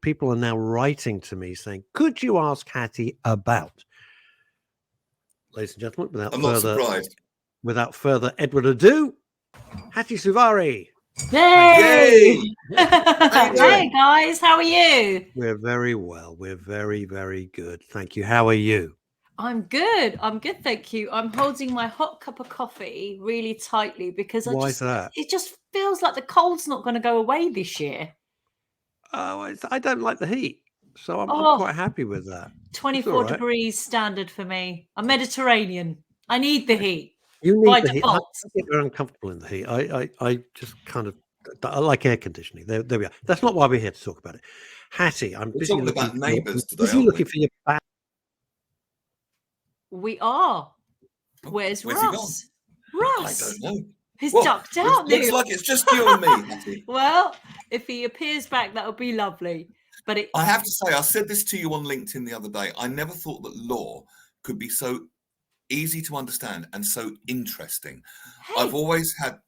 people are now writing to me saying, could you ask Hatti about? Ladies and gentlemen, without further Edward ado, Hatti Suvari. Yay! Hey guys, how are you? We're very well. We're very, very good. Thank you. How are you? I'm good. Thank you. I'm holding my hot cup of coffee really tightly because it just feels like the cold's not going to go away this year. Oh, I don't like the heat, so I'm quite happy with that. 24 degrees standard for me. I'm Mediterranean. I need the heat. You need the heat. I think you're uncomfortable in the heat. I just kind of, I like air conditioning. There we are. That's not why we're here to talk about it. Hattie, I'm busy looking about Neighbours today. Busy looking for your back. We are. Where's Russ? Russ. I don't know. He's ducked out. Looks like it's just you and me, Hattie. Well, if he appears back, that would be lovely. But I have to say, I said this to you on LinkedIn the other day. I never thought that law could be so easy to understand and so interesting. Hey. I've always had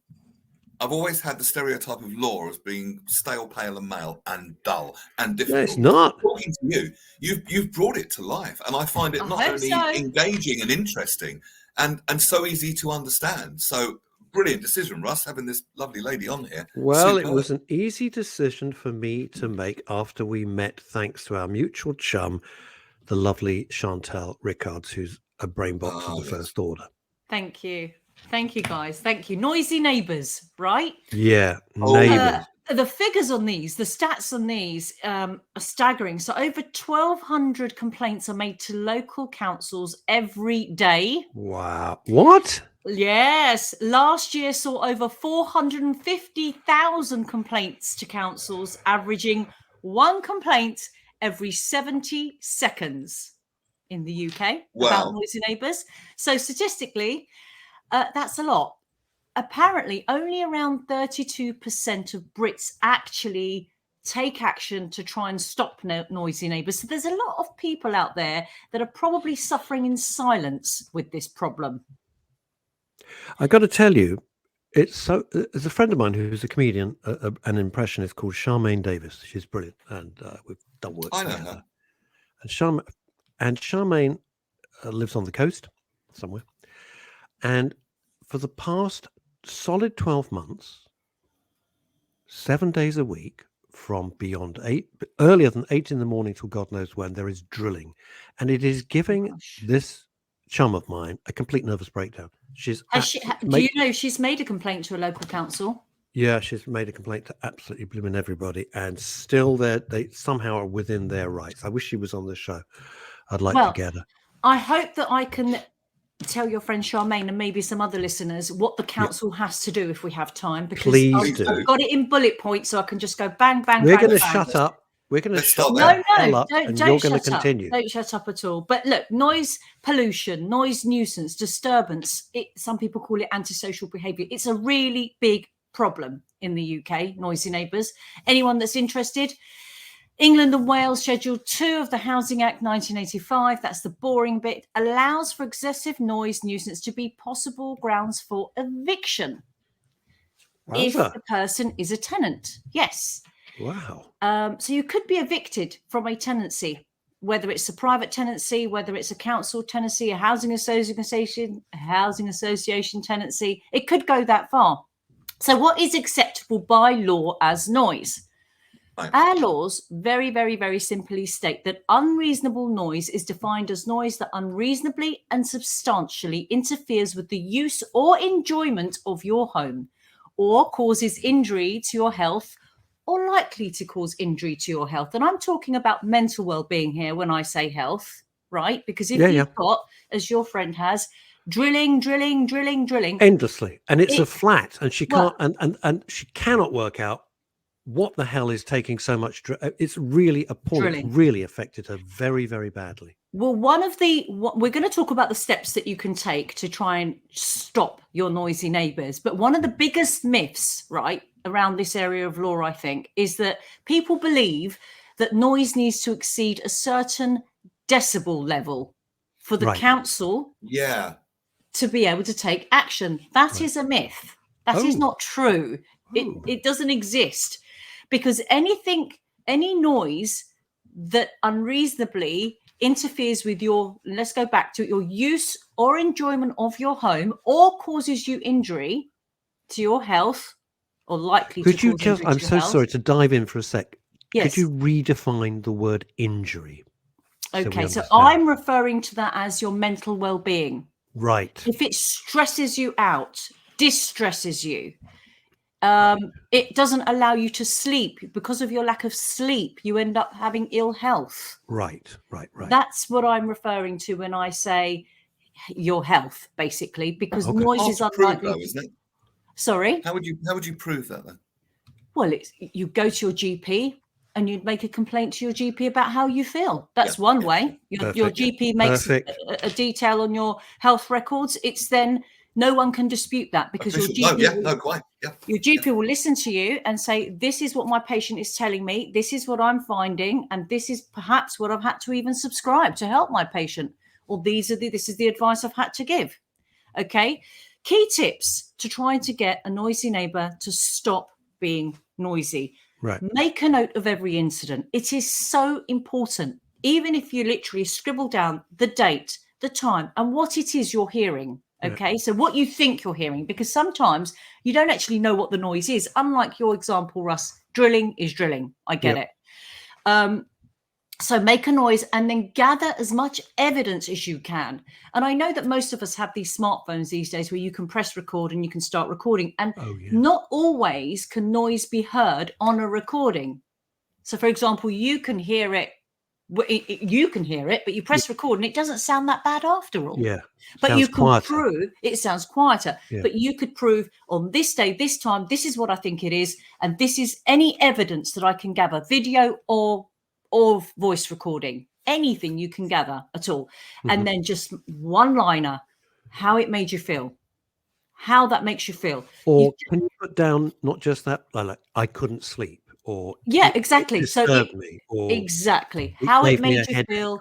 the stereotype of law as being stale, pale, and male, and dull and difficult. No, it's not. Talking to you've brought it to life, and I find it not only engaging and interesting, and so easy to understand. So brilliant decision, Russ, having this lovely lady on here. Well, it was an easy decision for me to make after we met, thanks to our mutual chum, the lovely Chantal Rickards, who's a brain box of the first order. Thank you. Thank you, guys. Thank you. Noisy neighbours, right? Yeah, neighbours. The figures on these, the stats on these are staggering. So over 1,200 complaints are made to local councils every day. Wow. What? Yes. Last year saw over 450,000 complaints to councils, averaging one complaint every 70 seconds in the UK about noisy neighbours. So statistically, that's a lot. Apparently, only around 32% of Brits actually take action to try and stop noisy neighbours. So there's a lot of people out there that are probably suffering in silence with this problem. I got to tell you, there's a friend of mine who's a comedian, an impressionist called Charmaine Davis. She's brilliant, and we've done work together. I know her. And Charmaine lives on the coast somewhere, and for the past solid 12 months, 7 days a week, from beyond 8, earlier than 8 in the morning till God knows when, there is drilling, and it is giving this chum of mine a complete nervous breakdown. Do you know she's made a complaint to a local council? Yeah, she's made a complaint to absolutely blooming everybody, and still they somehow are within their rights. I wish she was on the show. I'd like to get her. I hope that I can tell your friend Charmaine and maybe some other listeners what the council has to do if we have time, because I've got it in bullet points, so I can just go bang, bang, We're going to shut up. We're going to shut up. And you're going to continue. Don't shut up at all. But look, noise pollution, noise nuisance, disturbance. Some people call it antisocial behaviour. It's a really big problem in the UK, noisy neighbours. Anyone that's interested, England and Wales Schedule 2 of the Housing Act 1985, that's the boring bit, allows for excessive noise nuisance to be possible grounds for eviction if the person is a tenant. Yes. Wow. So you could be evicted from a tenancy, whether it's a private tenancy, whether it's a council tenancy, a housing association tenancy. It could go that far. So what is acceptable by law as noise? Our laws very, very, very simply state that unreasonable noise is defined as noise that unreasonably and substantially interferes with the use or enjoyment of your home, or causes injury to your health, or likely to cause injury to your health. And I'm talking about mental well-being here when I say health, right? Because if you've got, as your friend has, drilling endlessly, and it's a flat, and she can't and she cannot work out what the hell is taking so much. It's really appalling. It's really affected her very, very badly. Well, we're going to talk about the steps that you can take to try and stop your noisy neighbours. But one of the biggest myths, right, around this area of law, I think, is that people believe that noise needs to exceed a certain decibel level for the council to be able to take action. That is a myth. That is not true. It doesn't exist, because anything any noise that unreasonably interferes with your, let's go back to it, your use or enjoyment of your home, or causes you injury to your health, or likely Could to you cause just, injury to I'm your so health. sorry to dive in for a sec. Yes. Could you redefine the word injury? Okay, so understand? I'm referring to that as your mental well-being. Right. If it stresses you out, distresses you, it doesn't allow you to sleep. Because of your lack of sleep, you end up having ill health. Right. That's what I'm referring to when I say your health, basically, because noise Hard is to prove, unlikely. though, isn't it? Sorry? How would you prove that then? Well, you go to your GP and you'd make a complaint to your GP about how you feel. That's one way. Your GP makes a detail on your health records. It's then no one can dispute that, because your GP will listen to you and say, this is what my patient is telling me, this is what I'm finding, and this is perhaps what I've had to even subscribe to help my patient, or this is the advice I've had to give. Okay. Key tips to trying to get a noisy neighbor to stop being noisy. Right. Make a note of every incident. It is so important. Even if you literally scribble down the date, the time, and what it is you're hearing. Okay. So what you think you're hearing, because sometimes you don't actually know what the noise is. Unlike your example, Russ, drilling is drilling. I get it. So make a noise and then gather as much evidence as you can. And I know that most of us have these smartphones these days where you can press record and you can start recording. And not always can noise be heard on a recording. So, for example, you can hear it. You can hear it, but you press record and it doesn't sound that bad after all. Yeah. But you can prove it sounds quieter. Yeah. But you could prove on this day, this time, this is what I think it is. And this is any evidence that I can gather, video or voice recording, anything you can gather at all. And then just one liner, how it made you feel, how that makes you feel. Or can you put down not just that, like I couldn't sleep, or exactly. It disturbed me, or exactly how it made you feel.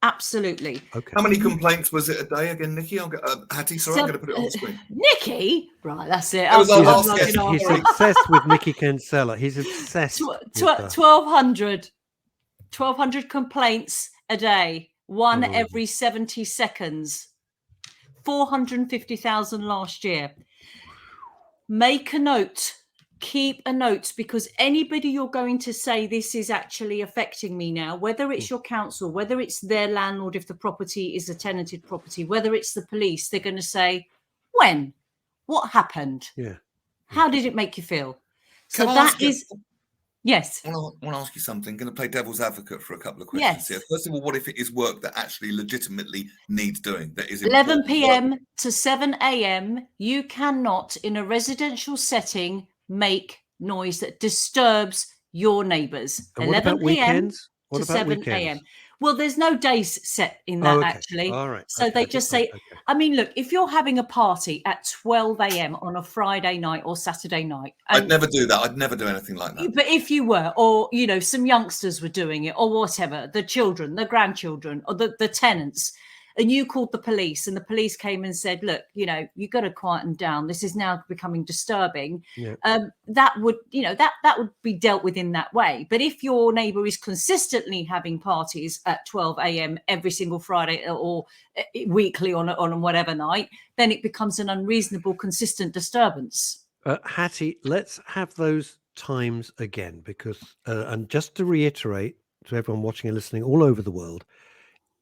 Absolutely. Okay. How many complaints was it a day again, Nikki? I'll get Hattie. Sorry, I'm going to put it on the screen. Nikki, right? That's it. He's obsessed with Nikki Kinsella. He's obsessed. 1,200 complaints a day, one every 70 seconds. 450,000 last year. Make a note. Keep a note, because anybody you're going to say this is actually affecting me now, whether it's your council, whether it's their landlord, if the property is a tenanted property, whether it's the police, they're going to say, when? What happened? Yeah. How did it make you feel? So yes. I want to ask you something. I'm going to play devil's advocate for a couple of questions here. First of all, what if it is work that actually legitimately needs doing? That is 11 p.m. to 7 a.m. You cannot, in a residential setting, make noise that disturbs your neighbours. 11 p.m. to 7 a.m. Well, there's no days set in that, actually. All right. So they just say, I mean, look, if you're having a party at 12 a.m. on a Friday night or Saturday night. I'd never do that. I'd never do anything like that. But if you were, or, some youngsters were doing it, or whatever, the children, the grandchildren, or the tenants, and you called the police, and the police came and said, look, you've got to quieten down. This is now becoming disturbing. Yeah. That would, that would be dealt with in that way. But if your neighbour is consistently having parties at 12 a.m. every single Friday or weekly on whatever night, then it becomes an unreasonable, consistent disturbance. Hattie, let's have those times again, because, and just to reiterate to everyone watching and listening all over the world,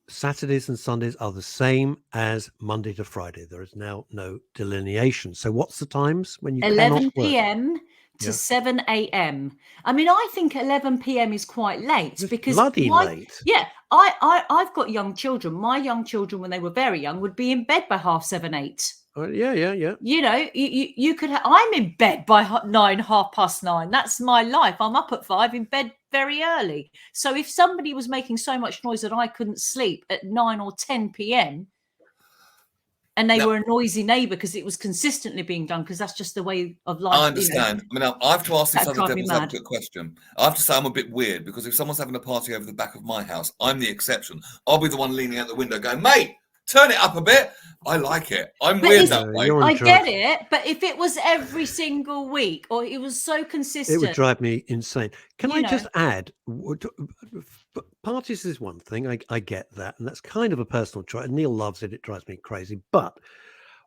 Saturdays and Sundays are the same as Monday to Friday. There is now no delineation. So what's the times when you 11 p.m. to 7 a.m. I mean, I think 11 p.m. is quite late, because bloody late. Yeah, I've got young children. My young children, when they were very young, would be in bed by 7:30, 8. Yeah. You could. I'm in bed by 9, 9:30. That's my life. I'm up at 5, in bed very early. So if somebody was making so much noise that I couldn't sleep at 9 or 10 p.m. and they were a noisy neighbour because it was consistently being done, because that's just the way of life. I understand. I mean, I have to ask this other devil's advocate question. I have to say I'm a bit weird, because if someone's having a party over the back of my house, I'm the exception. I'll be the one leaning out the window going, mate, turn it up a bit. I like it. I'm But weird is- that way. You're on I drugs. get it, but if it was every single week or it was so consistent, It would drive me insane. Can You I know. just add, parties is one thing. I get that. And that's kind of a personal choice. Neil loves it. It drives me crazy. But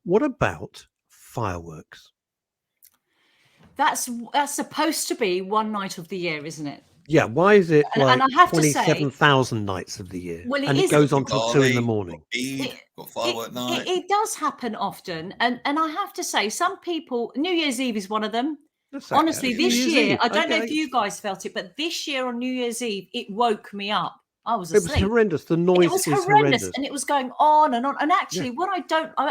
what about fireworks? that's supposed to be one night of the year, isn't it? Yeah. Why is it And like I have to say, 27,000 nights of the year? well, it And it is- goes on till 2 in the Bali, morning. got Eid, got firework night. it does happen often, and I have to say, some people, New Year's Eve is one of them. That's okay. Honestly, It's this New Year's year, Eve. I don't know Okay. if you guys felt it, but this year on New Year's Eve, it woke me up. I was It was asleep. horrendous. The It noise was is horrendous, and it was going on and on. And actually, Yeah. what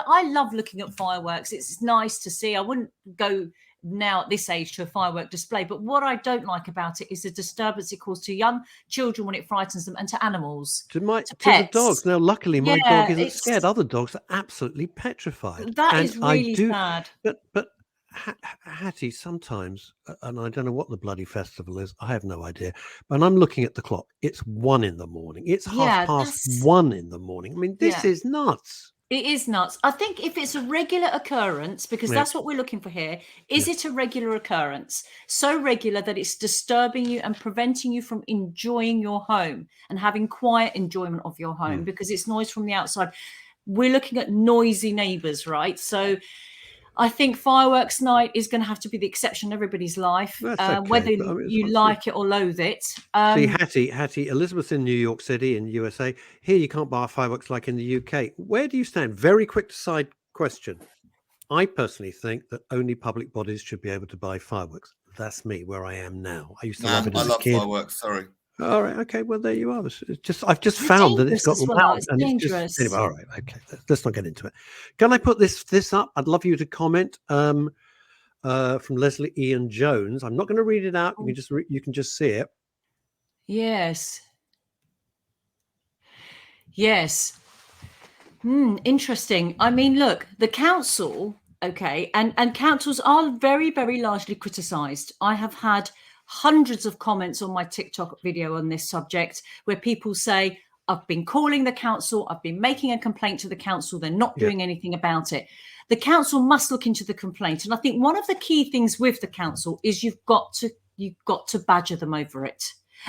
I love looking at fireworks. It's nice to see. I wouldn't go now at this age to a firework display, but what I don't like about it is the disturbance it causes to young children when it frightens them, and to animals. To the pets. dogs. Now, luckily, my Yeah, dog isn't it's- scared. Other dogs are absolutely petrified. That And is really sad. But Hattie, sometimes, and I don't know what the bloody festival is. I have no idea. But I'm looking at the clock. It's 1 in the morning. It's Yeah, 1:30 in the morning. I mean, this Yeah. is nuts. It is nuts. I think if it's a regular occurrence, because Yeah. that's what we're looking for here, is it a regular occurrence? So regular that it's disturbing you and preventing you from enjoying your home and having quiet enjoyment of your home because it's noise from the outside. We're looking at noisy neighbours, right? So I think fireworks night is going to have to be the exception in everybody's life, That's okay, whether but I mean, it's you once like it or loathe it. See, Hattie, Elizabeth's in New York City in USA. Here, you can't buy fireworks like in the UK. Where do you stand? Very quick side question. I personally think that only public bodies should be able to buy fireworks. That's me, where I am now. I used to love it I as a love kid. fireworks. Sorry. All right, okay. Well, there you are. I've just They're found that it's dangerous got as well. loud, It's and dangerous. it's just anyway. All right, okay. Let's not get into it. Can I put this up? I'd love you to comment. From Leslie Ian Jones. I'm not going to read it out. You can just see it. Yes. Yes. Interesting. I mean, look, the council, okay, and councils are very, very largely criticised. I have had hundreds of comments on my TikTok video on this subject where people say, I've been calling the council, I've been making a complaint to the council, they're not doing anything about it. The council must look into the complaint. And I think one of the key things with the council is you've got to badger them over it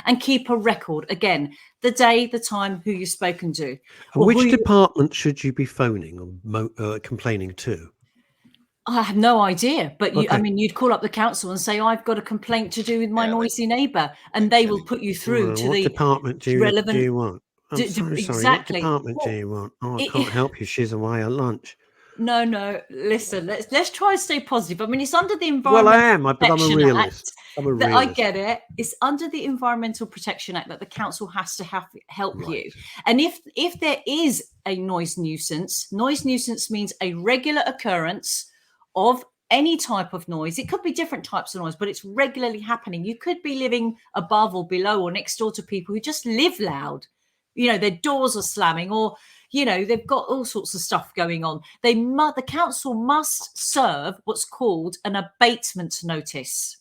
and keep a record. Again, the day, the time, who you've spoken to. And which department should you be phoning or complaining to? I have no idea, but Okay. I mean, you'd call up the council and say, I've got a complaint to do with my noisy neighbour, and they will put you through to what the department do you want? I'm so sorry. exactly. What department do you want? Oh, I can't help you. She's away at lunch. No. Listen, let's try and stay positive. I mean, it's under the Well, I Environmental am, but I'm a Protection realist. Act. I get it. It's under the Environmental Protection Act that the council has to help you. And if there is a noise nuisance means a regular occurrence of any type of noise. It could be different types of noise, but it's regularly happening. You could be living above or below or next door to people who just live loud. You know, their doors are slamming, or they've got all sorts of stuff going on. The council must serve what's called an abatement notice.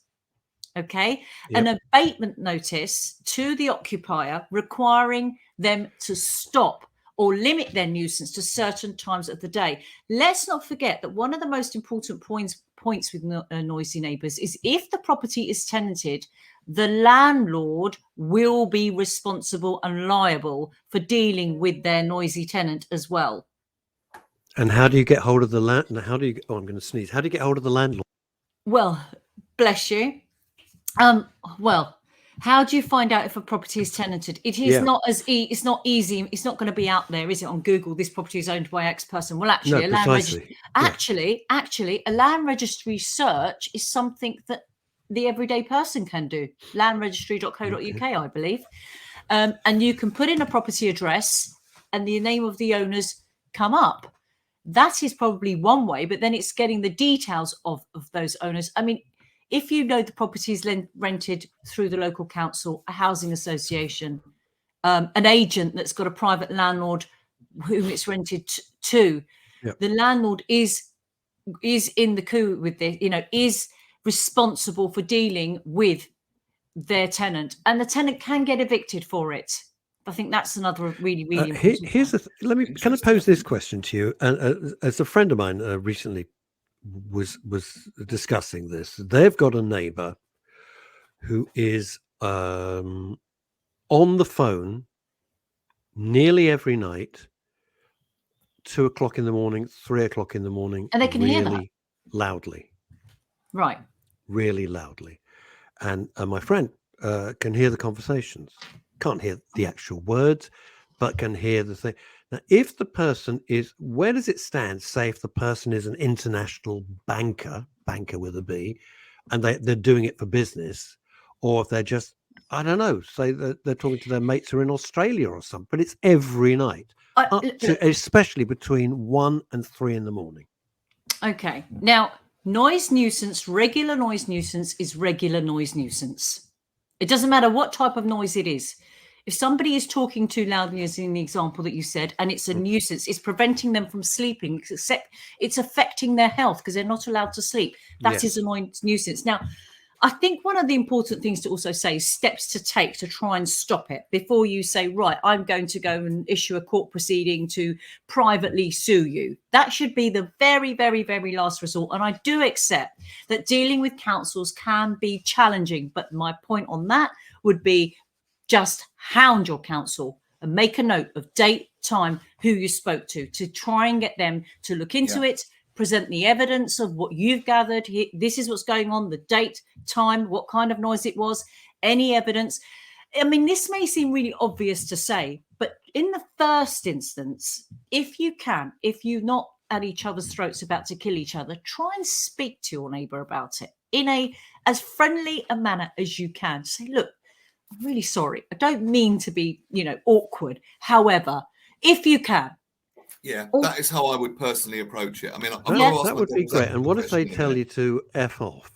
Okay, an abatement notice to the occupier requiring them to stop or limit their nuisance to certain times of the day. Let's not forget that one of the most important points with noisy neighbours is if the property is tenanted, the landlord will be responsible and liable for dealing with their noisy tenant as well. And how do you get hold of the land? I'm going to sneeze. How do you get hold of the landlord? Well, bless you. How do you find out if a property is tenanted? It is not it's not easy. It's not going to be out there, is it, on Google? This property is owned by X person. Well, actually, a land registry search is something that the everyday person can do. Landregistry.co.uk, I believe. And you can put in a property address and the name of the owners come up. That is probably one way, but then it's getting the details of those owners. I mean, if you know the property is rented through the local council, a housing association, an agent that's got a private landlord whom it's rented to, the landlord is in the coup with this, is responsible for dealing with their tenant, and the tenant can get evicted for it. I think that's another really, really important Here's point. can I pose this question to you? As a friend of mine recently was discussing this, they've got a neighbour who is on the phone nearly every night, 2 o'clock in the morning, 3 o'clock in the morning, And they can hear that. loudly, Right. really loudly. And my friend can hear the conversations, can't hear the actual words, but can hear the thing. Now, if the person is, where does it stand? Say if the person is an international banker with a B, and they're doing it for business, or if they're just, I don't know, say that they're talking to their mates who are in Australia or something, but it's every night, up to, especially between 1 and 3 in the morning. Okay. Now, noise nuisance, regular noise nuisance is regular noise nuisance. It doesn't matter what type of noise it is. If somebody is talking too loudly, as in the example that you said, and it's a nuisance, it's preventing them from sleeping, except it's affecting their health because they're not allowed to sleep. That is a noise nuisance. Now, I think one of the important things to also say is steps to take to try and stop it before you say, right, I'm going to go and issue a court proceeding to privately sue you. That should be the very, very, very last resort. And I do accept that dealing with councils can be challenging. But my point on that would be just hound your council and make a note of date, time, who you spoke to try and get them to look into it. Present the evidence of what you've gathered. This is what's going on, the date, time, what kind of noise it was, any evidence. I mean, this may seem really obvious to say, but in the first instance, if you're not at each other's throats about to kill each other, try and speak to your neighbour about it in as friendly a manner as you can. Say, look, I'm really sorry. I don't mean to be, awkward. However, if you can, that is how I would personally approach it. I mean, that would be great. And what if they tell you to F off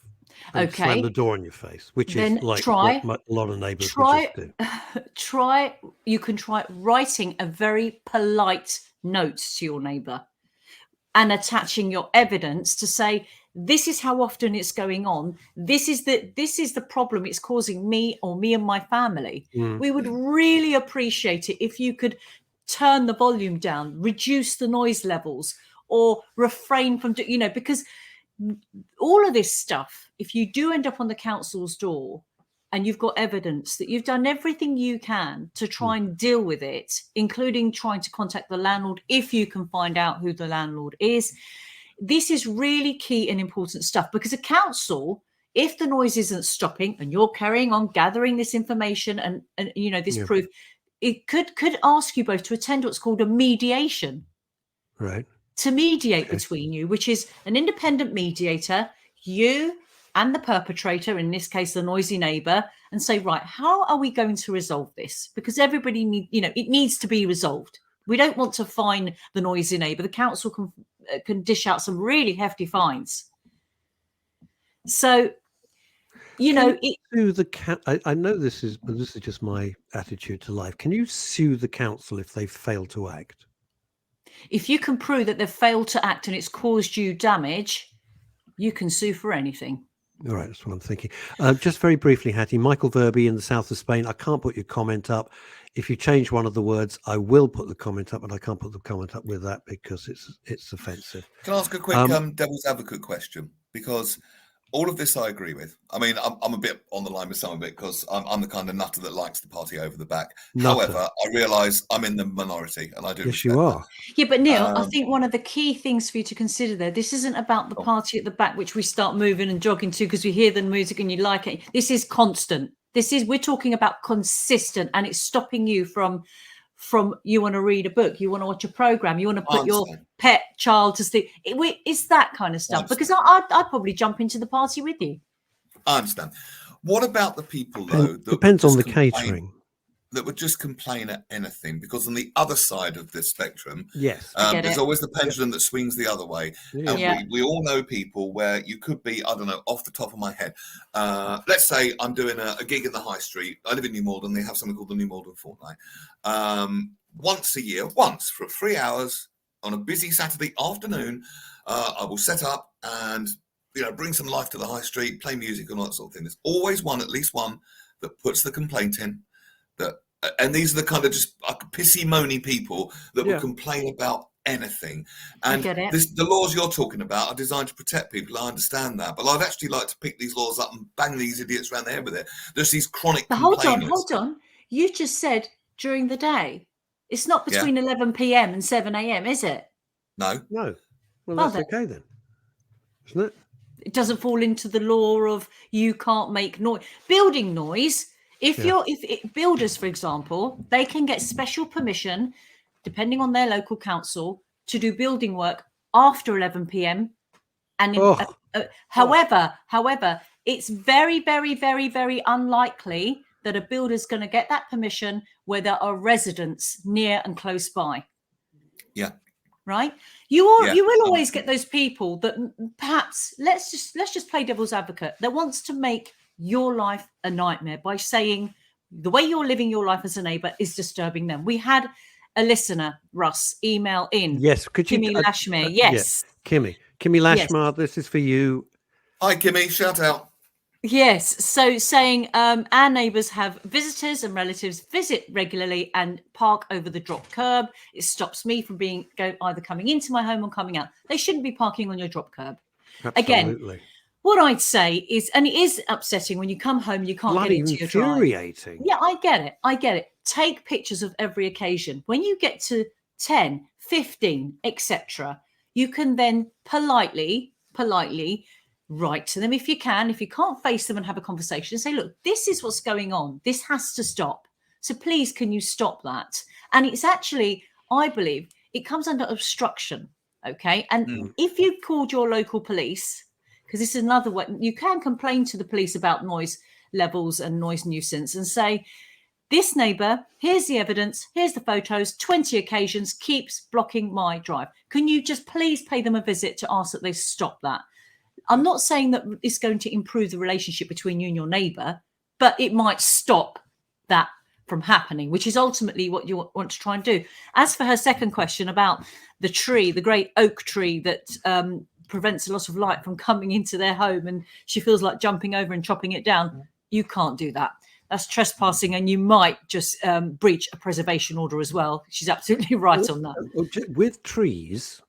and slam the door in your face, which then is like what a lot of neighbours would just do? You can try writing a very polite note to your neighbour and attaching your evidence to say, this is how often it's going on. This is the problem it's causing me and my family. We would really appreciate it if you could turn the volume down, reduce the noise levels, or refrain from, because all of this stuff, if you do end up on the council's door and you've got evidence that you've done everything you can to try and deal with it, including trying to contact the landlord if you can find out who the landlord is, this is really key and important stuff, because a council, if the noise isn't stopping and you're carrying on gathering this information and this proof, it could ask you both to attend what's called a mediation. Right. To mediate between you, which is an independent mediator, you and the perpetrator, in this case, the noisy neighbour, and say, right, how are we going to resolve this? Because everybody it needs to be resolved. We don't want to fine the noisy neighbour. The council can dish out some really hefty fines. So, sue the I know this is just my attitude to life. Can you sue the council if they fail to act? If you can prove that they've failed to act and it's caused you damage, you can sue for anything. All right, that's what I'm thinking. Just very briefly, Hattie, Michael Verby in the south of Spain. I can't put your comment up. If you change one of the words, I will put the comment up, but I can't put the comment up with that because it's offensive. Can I ask a quick devil's advocate question? Because all of this I agree with. I mean, I'm a bit on the line with some of it because I'm the kind of nutter that likes the party over the back. However, I realise I'm in the minority and I do. Yes, you are. Yeah, but Neil, I think one of the key things for you to consider there, this isn't about the party at the back, which we start moving and jogging to because we hear the music and you like it. This is constant. We're talking about consistent, and it's stopping you from you want to read a book, you want to watch a program, you want to put your pet child to sleep. It's that kind of stuff, because I'd probably jump into the party with you. I understand. What about the people, though? Depends on the catering. That would just complain at anything, because on the other side of this spectrum, there's always the pendulum that swings the other way. And we all know people where you could be, I don't know, off the top of my head. Let's say I'm doing a gig in the high street. I live in New Malden. They have something called the New Malden Fortnight. Once a year, for 3 hours on a busy Saturday afternoon, I will set up and bring some life to the high street, play music and all that sort of thing. There's always at least one that puts the complaint in, that And these are the kind of just pissy, moany people that will complain about anything. And I get it. the laws you're talking about are designed to protect people. I understand that. But I'd actually like to pick these laws up and bang these idiots around the head with it. There's these chronic complainers. Hold on. You just said during the day. It's not between 11 p.m. and 7 a.m., is it? No. Well, that's okay then, isn't it? It doesn't fall into the law of you can't make noise. Building noise. If builders, for example, they can get special permission, depending on their local council, to do building work after 11 p.m. And however, it's very, very, very, very unlikely that a builder's going to get that permission where there are residents near and close by. Yeah. Right. You will always get those people that perhaps let's just play devil's advocate that wants to make your life a nightmare by saying the way you're living your life as a neighbour is disturbing them. We had a listener, Russ, email in. Yes, could you, Kimmy Lashmere? Yes, Kimmy Lashmere. This is for you. Hi, Kimmy. Shout out. Yes. So saying our neighbours have visitors and relatives visit regularly and park over the drop curb. It stops me from either coming into my home or coming out. They shouldn't be parking on your drop curb. Absolutely. Again, what I'd say is, and it is upsetting when you come home, you can't get into your drive. Infuriating. Yeah, I get it. Take pictures of every occasion. When you get to 10, 15, etc., you can then politely write to them if you can. If you can't face them and have a conversation, say, look, this is what's going on. This has to stop. So please, can you stop that? And it's actually, I believe, it comes under obstruction. Okay. And if you've called your local police, because this is another way, you can complain to the police about noise levels and noise nuisance and say, this neighbour, here's the evidence, here's the photos, 20 occasions, keeps blocking my drive. Can you just please pay them a visit to ask that they stop that? I'm not saying that it's going to improve the relationship between you and your neighbour, but it might stop that from happening, which is ultimately what you want to try and do. As for her second question about the tree, the great oak tree that prevents a lot of light from coming into their home and she feels like jumping over and chopping it down, you can't do that. That's trespassing, and you might just breach a preservation order as well. She's absolutely right on that. With trees,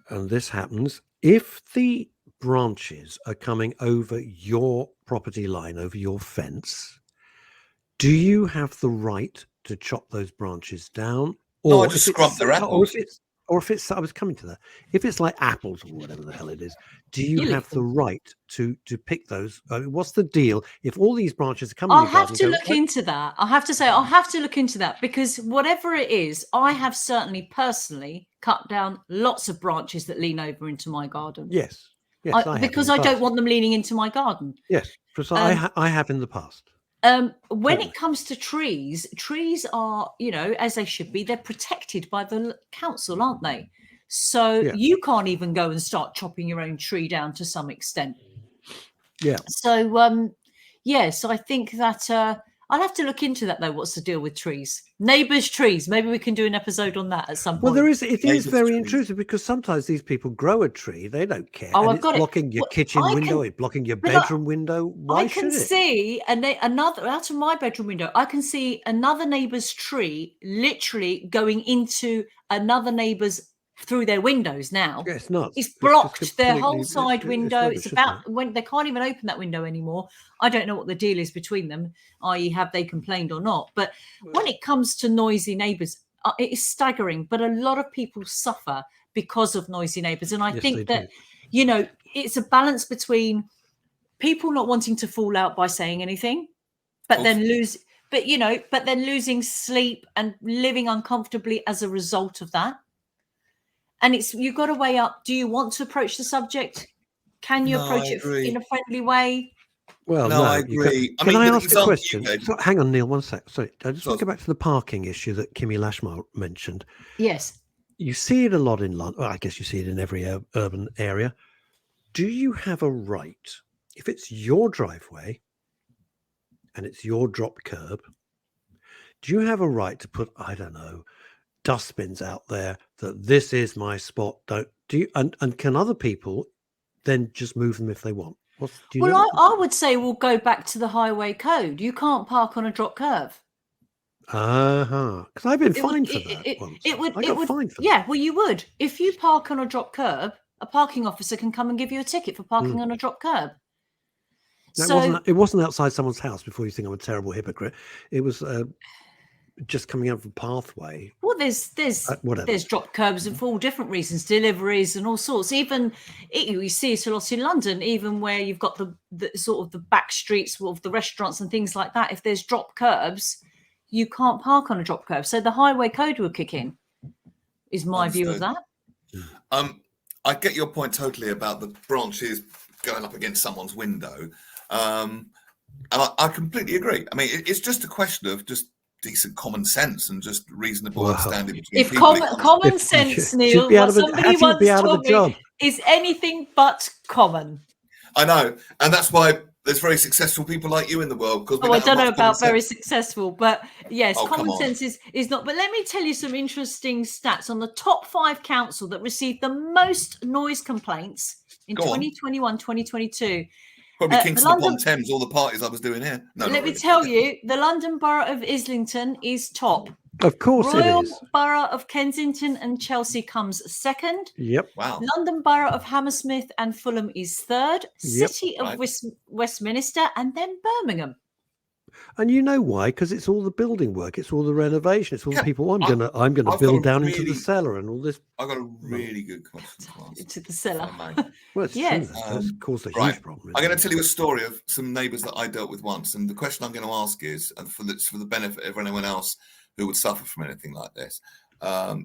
and this happens, if the branches are coming over your property line, over your fence, do you have the right to chop those branches down? No, I just scrub their apples. Or if it's, I was coming to that. If it's like apples or whatever the hell it is, do you have the right to pick those? I mean, what's the deal if all these branches are coming? I'll have to look into that. I have to say, I'll have to look into that, because whatever it is, I have certainly personally cut down lots of branches that lean over into my garden. Yes. Because I don't want them leaning into my garden. Yes, because I have in the past. When it comes to trees are, as they should be, they're protected by the council, aren't they? So you can't even go and start chopping your own tree down to some extent. Yeah. So, so I think that I'll have to look into that, though. What's the deal with trees? Neighbours' trees. Maybe we can do an episode on that at some point. Well, it is very intrusive, because sometimes these people grow a tree, they don't care. Oh, and it's blocking your kitchen window, it's blocking your bedroom window. Why should it? I can see another, out of my bedroom window, I can see another neighbour's tree literally going into another neighbour's through their windows now. Yeah, it's nuts. It's blocked their whole side window. It's about when they can't even open that window anymore. I don't know what the deal is between them, i.e. have they complained or not. But when it comes to noisy neighbours, it is staggering. But a lot of people suffer because of noisy neighbours. And I think that, it's a balance between people not wanting to fall out by saying anything, but then losing sleep and living uncomfortably as a result of that. And you've got to weigh up, do you want to approach the subject? Can you approach it in a friendly way? Well, no, I agree. Can I ask a question? Hang on, Neil, one sec. Sorry, I just want to go back to the parking issue that Kimmy Lashmere mentioned. Yes. You see it a lot in London. Well, I guess you see it in every urban area. Do you have a right, if it's your driveway and it's your drop curb, do you have a right to put, I don't know, dustbins out there that this is my spot? And can other people then just move them if they want? I would say we'll go back to the highway code. You can't park on a drop curve. Because I've been It would- fined for it- that it- once. it would- I it got would- fined for that. Yeah, well, you would. If you park on a drop curb, a parking officer can come and give you a ticket for parking on a drop curb. No, it wasn't outside someone's house before you think I'm a terrible hypocrite. It was just coming out of a pathway. Well, there's whatever. drop curbs for all different reasons, deliveries and all sorts. Even you see it a lot in London, even where you've got the sort of the back streets of the restaurants and things like that. If there's drop curbs, you can't park on a drop curb. So the highway code will kick in. Is my view of that. I get your point totally about the branches going up against someone's window, and I completely agree. I mean, it's just a question of just decent common sense and just reasonable understanding between if people. common sense, Neil, what somebody once told me is anything but common. I know, and that's why there's very successful people like you in the world. Because I don't know about very successful, but yes, common sense is not. But let me tell you some interesting stats on the top 5 council that received the most noise complaints in 2021, 2022. Probably Kingston upon Thames, all the parties I was doing here. No, let me tell you, the London Borough of Islington is top. Of course Royal it is. Borough of Kensington and Chelsea comes second. Yep. Wow. London Borough of Hammersmith and Fulham is third. Yep. City of Westminster and then Birmingham. And you know why? Because it's all the building work, it's all the renovation, it's all the people. I'm gonna build down into the cellar and all this. I've got a really good question. Into the cellar. Well, it's yes. true. That's caused a huge problem. I'm going to tell you a story of some neighbours that I dealt with once, and the question I'm going to ask is, and for the benefit of anyone else who would suffer from anything like this,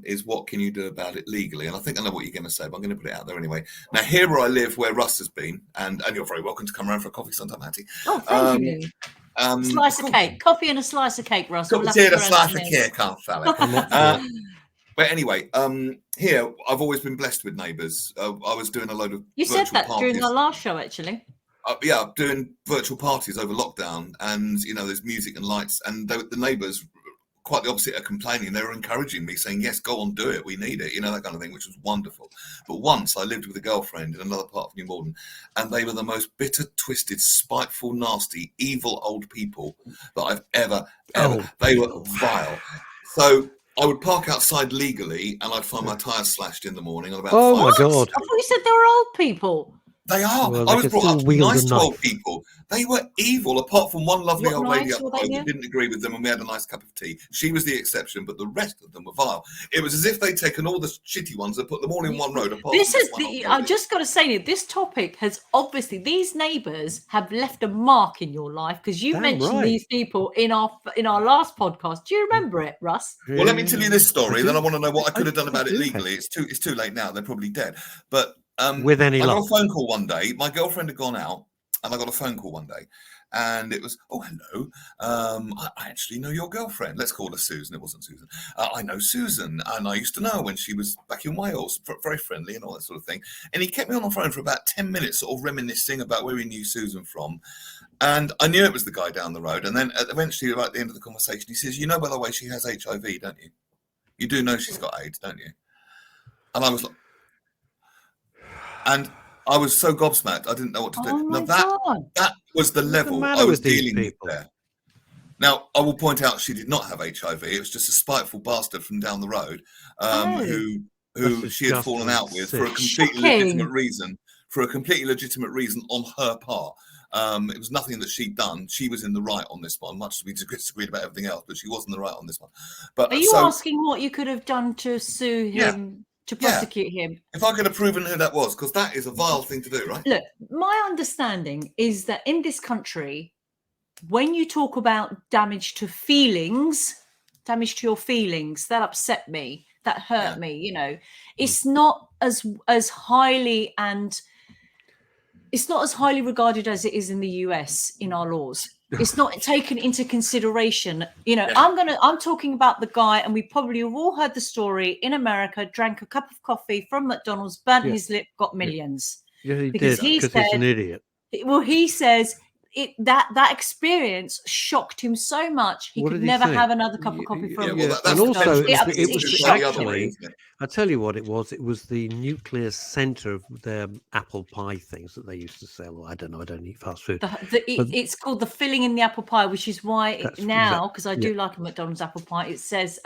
is what can you do about it legally? And I think I know what you're going to say, but I'm going to put it out there anyway. Now, here where I live, where Russ has been, and you're very welcome to come around for a coffee sometime, Hatti. Oh, thank you. Slice of cake. Coffee and a slice of cake, Russ. Coffee and a slice of cake, can't fella. But anyway, here I've always been blessed with neighbours. I was doing a load of you said that parties. during our last show, actually. Doing virtual parties over lockdown, and there's music and lights, and the neighbours, quite the opposite, are complaining. They were encouraging me, saying, "Yes, go on, do it. We need it." That kind of thing, which was wonderful. But once I lived with a girlfriend in another part of New Malden, and they were the most bitter, twisted, spiteful, nasty, evil old people that I've ever. They were vile. So I would park outside legally, and I'd find my tyres slashed in the morning on about. Oh my God! I thought you said they were old people. They are. Well, I was brought up nice to old people. They were evil, apart from one lovely old lady up the road that didn't agree with them, and we had a nice cup of tea. She was the exception, but the rest of them were vile. It was as if they'd taken all the shitty ones and put them all in one road. I just got to say, this topic has obviously, these neighbours have left a mark in your life, because you mentioned these people in our last podcast. Do you remember it, Russ? Well, let me tell you this story. Then I want to know what I could have done about it legally. It's too late now. They're probably dead. But with any luck. I got a phone call one day. My girlfriend had gone out, and I got a phone call one day, and it was, "Oh, hello. I actually know your girlfriend. Let's call her Susan." It wasn't Susan. I know Susan, and I used to know her when she was back in Wales. Very friendly and all that sort of thing. And he kept me on the phone for about 10 minutes, sort of reminiscing about where he knew Susan from. And I knew it was the guy down the road. And then eventually, right at the end of the conversation, he says, "By the way, she has HIV, don't you? You do know she's got AIDS, don't you?" And I was like, and I was so gobsmacked, I didn't know what to do. Now that was the level I was dealing with there. Now, I will point out she did not have HIV. It was just a spiteful bastard from down the road who she had fallen out with for a completely legitimate reason. For a completely legitimate reason on her part. It was nothing that she'd done. She was in the right on this one, much as we disagreed about everything else, but she was in the right on this one. But are you asking what you could have done to sue him? To prosecute him. If I could have proven who that was, because that is a vile thing to do, right? Look, my understanding is that in this country, when you talk about damage to your feelings, that upset me, that hurt me, it's not as highly it's not as highly regarded as it is in the US in our laws. It's not taken into consideration. I'm talking about the guy, and we probably have all heard the story in America, drank a cup of coffee from McDonald's, burnt his lip, got millions. Yeah, he did, because he's an idiot. Well, he says that experience shocked him so much he What could did he never think? have another cup of coffee from. well, that's and the also potential it was to go the other way, actually, isn't it? I tell you what it was. It was the nuclear center of their apple pie things that they used to sell. I don't know. I don't eat fast food. It's called the filling in the apple pie, which is why now, because I do yeah. like a McDonald's apple pie, it says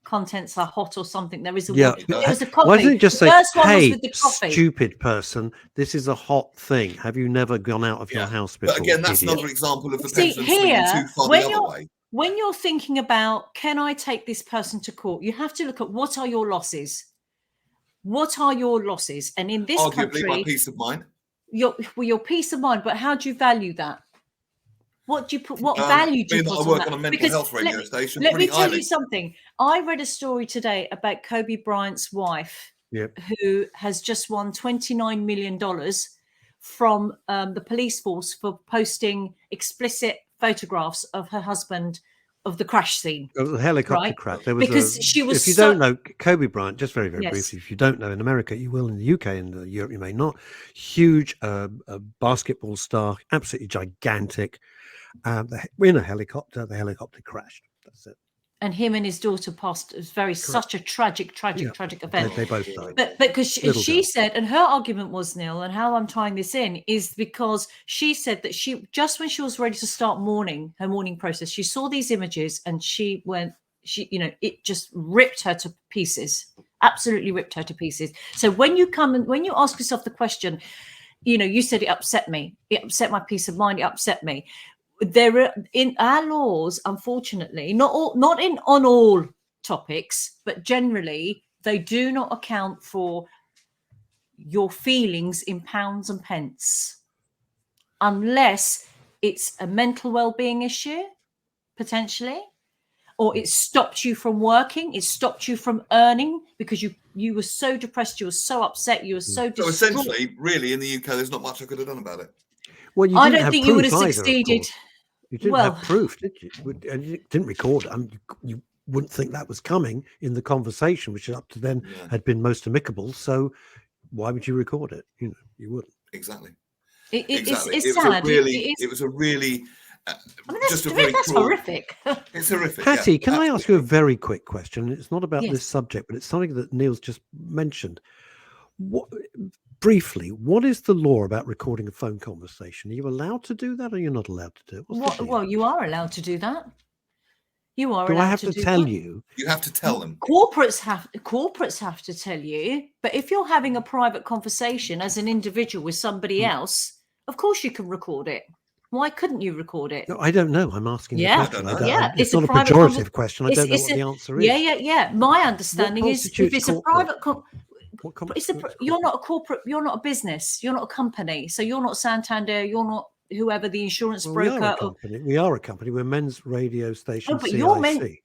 contents are hot or something. There is a Yeah, word. but It was a coffee. why didn't it just The say, first one was "Hey, with the coffee. stupid person, this is a hot thing. Have you never gone out of your house before?" But again, that's idiot? another example of the See, pendulum swinging here, too far when the other you're way. when you're thinking about, can I take this person to court? You have to look at what are your losses. What are your losses? And in this Arguably, country, my peace of mind. your peace of mind. But how do you value that? What do you put? What value do you Being that put I work on on a that? mental health radio station, Let me pretty tell highly. you something. I read a story today about Kobe Bryant's wife, who has just won $29 million from the police force for posting explicit photographs of her husband of the crash scene. Of the helicopter Right? crash. There was Because she was if you so- don't know, Kobe Bryant, just very, very Yes. briefly, if you don't know, in America, you will. In the UK and Europe, you may not. Huge basketball star, absolutely gigantic. In a helicopter, the helicopter crashed. That's it. And him and his daughter passed. It was such a tragic event. They both died. But because she girl. said, and her argument was, Neil, and how I'm tying this in is because she said that she, just when she was ready to start her mourning process, she saw these images and it just ripped her to pieces, absolutely ripped her to pieces. So when you ask yourself the question, you said it upset me, it upset my peace of mind, it upset me. There are, in our laws, unfortunately, on all topics, but generally they do not account for your feelings in pounds and pence, unless it's a mental well-being issue, potentially, or it stopped you from working, it stopped you from earning because you were so depressed, you were so upset, you were so distraught. So essentially, really, in the UK, there's not much I could have done about it. Well, you I didn't don't have think you would proof have either, succeeded. of course. You didn't have proof, did you? And you didn't record it. You wouldn't think that was coming in the conversation, which up to then had been most amicable. So why would you record it? You wouldn't. Exactly. Exactly. It's sad. It was a really that's horrific. It's horrific. Hatti, can I ask you a very quick question? It's not about Yes. this subject, but it's something that Neil's just mentioned. Briefly, what is the law about recording a phone conversation? Are you allowed to do that, or you're not allowed to do it? Well, you are allowed to do that. You are. Do allowed I have to tell you? You have to tell them. Corporates have to tell you. But if you're having a private conversation as an individual with somebody else, of course you can record it. Why couldn't you record it? No, I don't know. I'm asking the question. It's not a pejorative question. I don't know what the answer is. Yeah. My understanding is if it's a private you're not a corporate, you're not a business, you're not a company. So you're not Santander, you're not whoever the insurance broker. We are a company. We're men's radio station. But CIC.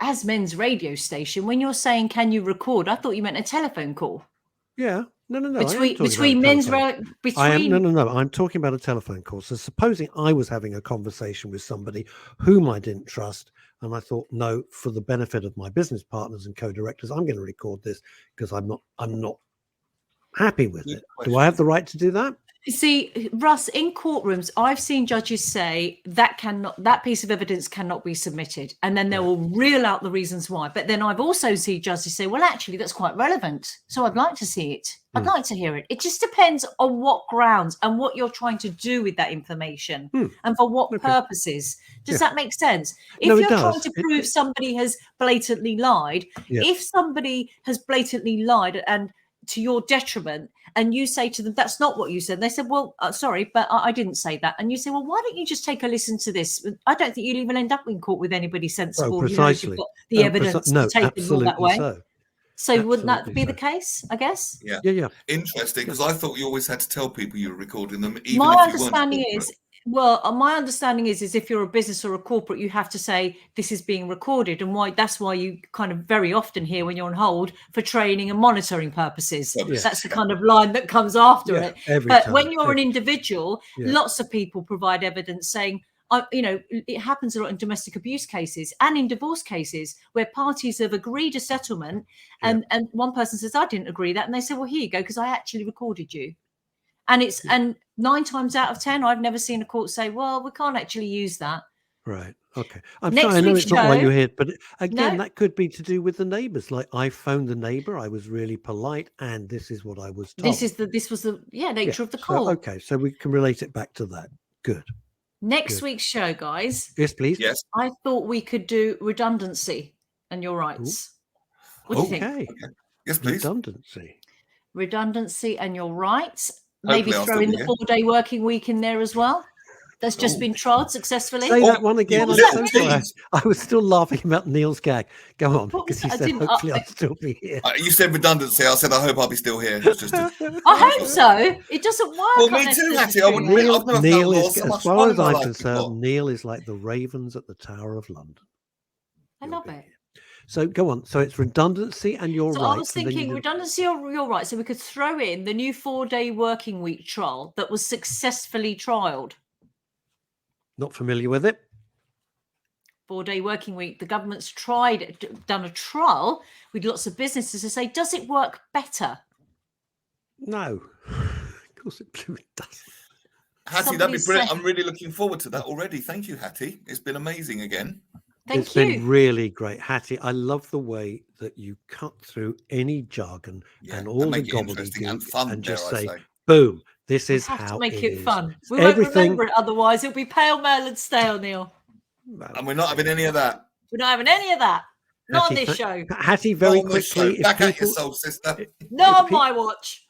as men's radio station, when you're saying can you record, I thought you meant a telephone call. Yeah. No. Between men's No. I'm talking about a telephone call. So supposing I was having a conversation with somebody whom I didn't trust, and I thought, no, for the benefit of my business partners and co-directors, I'm going to record this because I'm not happy with it. Do I have the right to do that? See, Russ, in courtrooms, I've seen judges say that piece of evidence cannot be submitted, and then they will reel out the reasons why. But then I've also seen judges say, well, actually, that's quite relevant, so I'd like to see it. I'd like to hear it. It just depends on what grounds and what you're trying to do with that information and for what purposes. Does that make sense? If you're trying to prove somebody has blatantly lied, if somebody has blatantly lied and to your detriment, and you say to them, that's not what you said. And they said, well, sorry, but I didn't say that. And you say, well, why don't you just take a listen to this? I don't think you'll even end up in court with anybody sensible. Precisely. You've got the evidence to take the law that way. So wouldn't that be the case, I guess? Yeah. Interesting, because I thought you always had to tell people you were recording them. Even my if understanding is, my understanding is if you're a business or a corporate, you have to say this is being recorded, and that's why you kind of very often hear when you're on hold for training and monitoring purposes. That's the kind of line that comes after it. But when you're an individual, lots of people provide evidence saying, it happens a lot in domestic abuse cases and in divorce cases where parties have agreed a settlement and one person says, I didn't agree that. And they say, well, here you go, because I actually recorded you. And 9 times out of 10, I've never seen a court say, well, we can't actually use that. Right. Okay. I'm Next sorry. I know week's it's not why show- you're here, but again, No. that could be to do with the neighbours. Like, I phoned the neighbour. I was really polite, and this is what I was told. This was the nature of the call. Okay, so we can relate it back to that. Good. Next Good. week's show, guys. Yes, please. Yes. I thought we could do redundancy and your rights. What do you think? Okay. Yes, please. Redundancy. Redundancy and your rights. Hopefully Maybe I'll throw still in be the here. 4-day working week in there as well. That's just been tried successfully. Say that one again. you I'm little so sorry. tease. I was still laughing about Neil's gag. Go on, What was because he that? I said, didn't- hopefully I'll still be here. You said redundancy. I said, I hope I'll be still here. It's just I hope so. It doesn't work. Well, me unless too, there's Hattie. a I wouldn't tree. I've never Neil felt is, so as much far fun as in my I'm life concerned, before. Neil is like the ravens at the Tower of London. I You'll love be it. here. So go on. So it's redundancy and your So rights. I was and then thinking you redundancy or your rights. So we could throw in the new 4-day working week trial that was successfully trialed. not familiar with it. 4-day working week. The government's done a trial with lots of businesses to say, does it work better? No. Of course it doesn't. Hattie, that'd Somebody be brilliant. said- I'm really looking forward to that already. Thank you, Hattie. It's been amazing again. Thank It's you. been really great, Hattie. I love the way that you cut through any jargon Yeah, and and all the make it interesting and gobbledygook fun, and just dare I say, say. boom, this We is have how to make it it is. fun. We Everything- won't remember it otherwise. It'll be pale, male, and stale, Neil. And we're not having any of that. We're not having any of that. Not on Hattie, this show. Hattie, very Not on this show. quickly, Back at your soul, sister. Not on if my watch.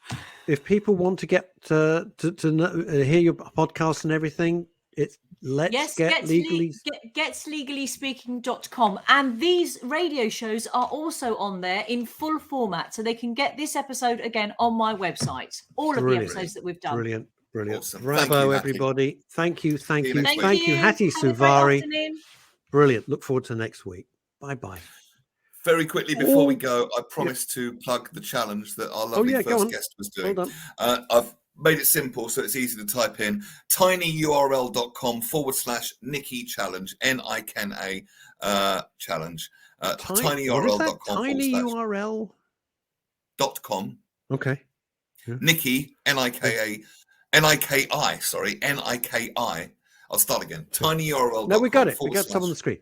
if people want to get to hear your podcast and everything, it's getslegallyspeaking.com, and these radio shows are also on there in full format, so they can get this episode again on my website. All of Brilliant. the episodes that we've done. Brilliant. Awesome. Thank Bravo, you, Hattie. everybody. Thank you. See you next week. Thank you, Hattie Have a great Suvari. afternoon. Brilliant. Look forward to next week. Bye-bye. Very quickly before we go, I promised to plug the challenge that our lovely yeah, go first on. guest was Well doing. done. I've made it simple so it's easy to type in tinyurl.com/Nikki challenge, NIKNA challenge. tinyurl.com Tiny URL. .com. Okay. Nikki, NIKI. I'll start again. tinyurl.com. No, we got it. We got some on the screen.